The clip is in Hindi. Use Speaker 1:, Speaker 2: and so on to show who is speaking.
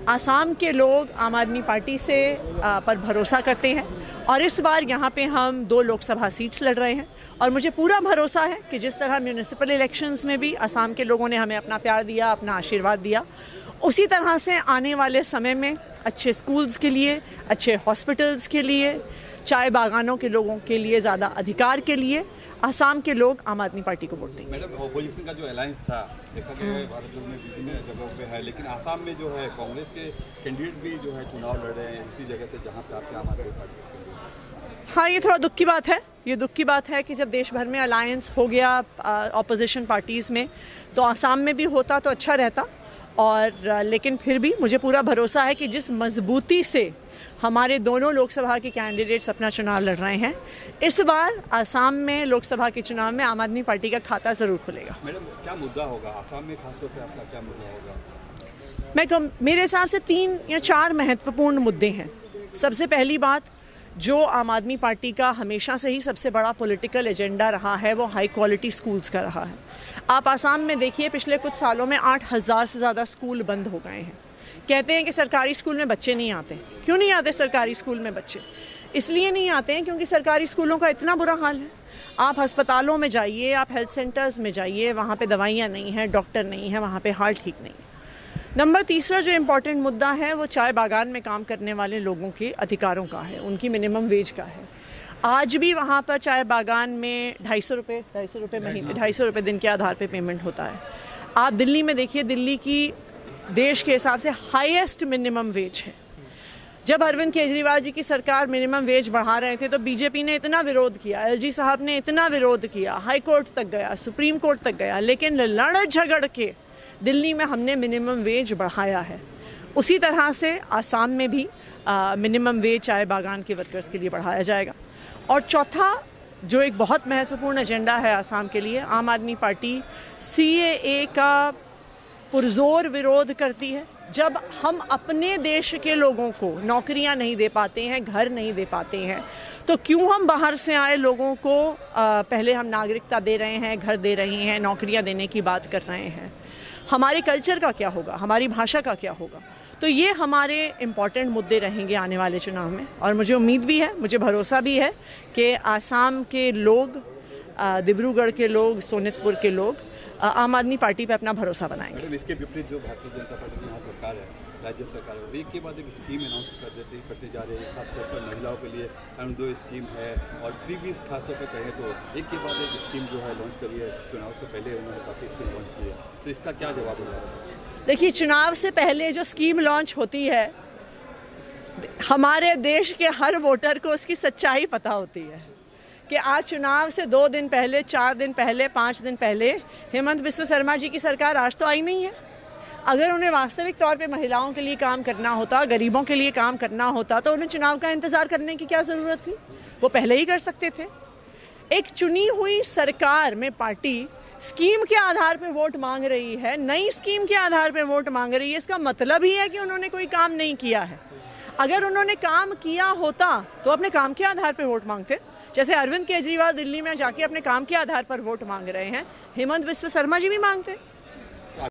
Speaker 1: आसाम के लोग आम आदमी पार्टी से पर भरोसा करते हैं और इस बार यहाँ पे हम 2 लोकसभा सीट्स लड़ रहे हैं और मुझे पूरा भरोसा है कि जिस तरह म्यूनिसिपल इलेक्शंस में भी आसाम के लोगों ने हमें अपना प्यार दिया, अपना आशीर्वाद दिया, उसी तरह से आने वाले समय में अच्छे स्कूल्स के लिए, अच्छे हॉस्पिटल्स के लिए, चाय बागानों के लोगों के लिए ज़्यादा अधिकार के लिए आसाम के लोग आम आदमी पार्टी को वोट देंगे।
Speaker 2: मैडम, ऑपोजिशन का जो अलायंस था देखा गया है भारत जोड़ में विभिन्न जगहों पे है, लेकिन आसाम में जो है कांग्रेस के कैंडिडेट भी जो है चुनाव लड़ रहे हैं उसी जगह से जहां पे आपके आम आदमी पार्टी।
Speaker 1: हाँ, ये थोड़ा दुख की बात है। ये दुख की बात है कि जब देश भर में अलायंस हो गया ऑपोजिशन पार्टीज़ में, तो आसाम में भी होता तो अच्छा रहता। और लेकिन फिर भी मुझे पूरा भरोसा है कि जिस मजबूती से हमारे दोनों लोकसभा के कैंडिडेट्स अपना चुनाव लड़ रहे हैं, इस बार आसाम में लोकसभा के चुनाव में आम आदमी पार्टी का खाता ज़रूर खुलेगा।
Speaker 2: मैडम, क्या मुद्दा होगा आसाम में, खासतौर पे आपका क्या मुद्दा होगा?
Speaker 1: मेरे हिसाब से 3 या 4 महत्वपूर्ण मुद्दे हैं। सबसे पहली बात, जो आम आदमी पार्टी का हमेशा से ही सबसे बड़ा पॉलिटिकल एजेंडा रहा है, वो हाई क्वालिटी स्कूल्स का रहा है। आप आसाम में देखिए, पिछले कुछ सालों में 8,000 से ज़्यादा स्कूल बंद हो गए हैं। कहते हैं कि सरकारी स्कूल में बच्चे नहीं आते। क्यों नहीं आते सरकारी स्कूल में बच्चे? इसलिए नहीं आते हैं क्योंकि सरकारी स्कूलों का इतना बुरा हाल है। आप अस्पतालों में जाइए, आप हेल्थ सेंटर्स में जाइए, वहाँ पे दवाइयाँ नहीं हैं, डॉक्टर नहीं हैं, वहाँ पे हाल ठीक नहीं है। नंबर तीसरा जो इम्पोर्टेंट मुद्दा है, वो चाय बागान में काम करने वाले लोगों के अधिकारों का है, उनकी मिनिमम वेज का है। आज भी वहाँ पर चाय बागान में 250 रुपये महीने, 250 रुपये दिन के आधार पे पेमेंट होता है। आप दिल्ली में देखिए, दिल्ली की देश के हिसाब से हाईएस्ट मिनिमम वेज है। जब अरविंद केजरीवाल जी की सरकार मिनिमम वेज बढ़ा रहे थे तो बीजेपी ने इतना विरोध किया, एलजी साहब ने इतना विरोध किया, हाई कोर्ट तक गया, सुप्रीम कोर्ट तक गया, लेकिन लड़ झगड़ के दिल्ली में हमने मिनिमम वेज बढ़ाया है। उसी तरह से आसाम में भी मिनिमम वेज चाय बागान के वर्कर्स के लिए बढ़ाया जाएगा। और चौथा, जो एक बहुत महत्वपूर्ण एजेंडा है आसाम के लिए, आम आदमी पार्टी CAA का पुरजोर विरोध करती है। जब हम अपने देश के लोगों को नौकरियां नहीं दे पाते हैं, घर नहीं दे पाते हैं, तो क्यों हम बाहर से आए लोगों को पहले हम नागरिकता दे रहे हैं, घर दे रहे हैं, नौकरियां देने की बात कर रहे हैं? हमारे कल्चर का क्या होगा, हमारी भाषा का क्या होगा? तो ये हमारे इम्पॉर्टेंट मुद्दे रहेंगे आने वाले चुनाव में। और मुझे उम्मीद भी है, मुझे भरोसा भी है कि आसाम के लोग, डिब्रूगढ़ के लोग, सोनितपुर के लोग आम आदमी पार्टी पे अपना भरोसा बनाएंगे।
Speaker 2: मैडम, इसके विपरीत जो भारतीय जनता पार्टी की यहाँ सरकार है, राज्य सरकार है, एक के बाद एक स्कीम अनाउंस करते जा रहे हैं। खासतौर पर महिलाओं के लिए अरुणोदय स्कीम है और 3Bs खासतौर पर कहें तो एक के बाद एक स्कीम जो है लॉन्च करी है। चुनाव से पहले उन्होंने काफ़ी स्कीम लॉन्च की है, तो इसका क्या जवाब होगा?
Speaker 1: देखिए, चुनाव से पहले जो स्कीम लॉन्च होती है, हमारे देश के हर वोटर को उसकी सच्चाई पता होती है कि आज चुनाव से 2 दिन पहले, 4 दिन पहले, 5 दिन पहले हेमंत बिस्व शर्मा जी की सरकार आज तो आई नहीं है। अगर उन्हें वास्तविक तौर पे महिलाओं के लिए काम करना होता, गरीबों के लिए काम करना होता, तो उन्हें चुनाव का इंतजार करने की क्या ज़रूरत थी? वो पहले ही कर सकते थे। एक चुनी हुई सरकार में पार्टी स्कीम के आधार पे वोट मांग रही है, नई स्कीम के आधार पे वोट मांग रही है, इसका मतलब ही है कि उन्होंने कोई काम नहीं किया है। अगर उन्होंने काम किया होता तो अपने काम के आधार पे वोट मांगते। जैसे अरविंद केजरीवाल दिल्ली में जाके अपने काम के आधार पर वोट मांग रहे हैं, हेमंत बिस्व शर्मा जी भी मांगते।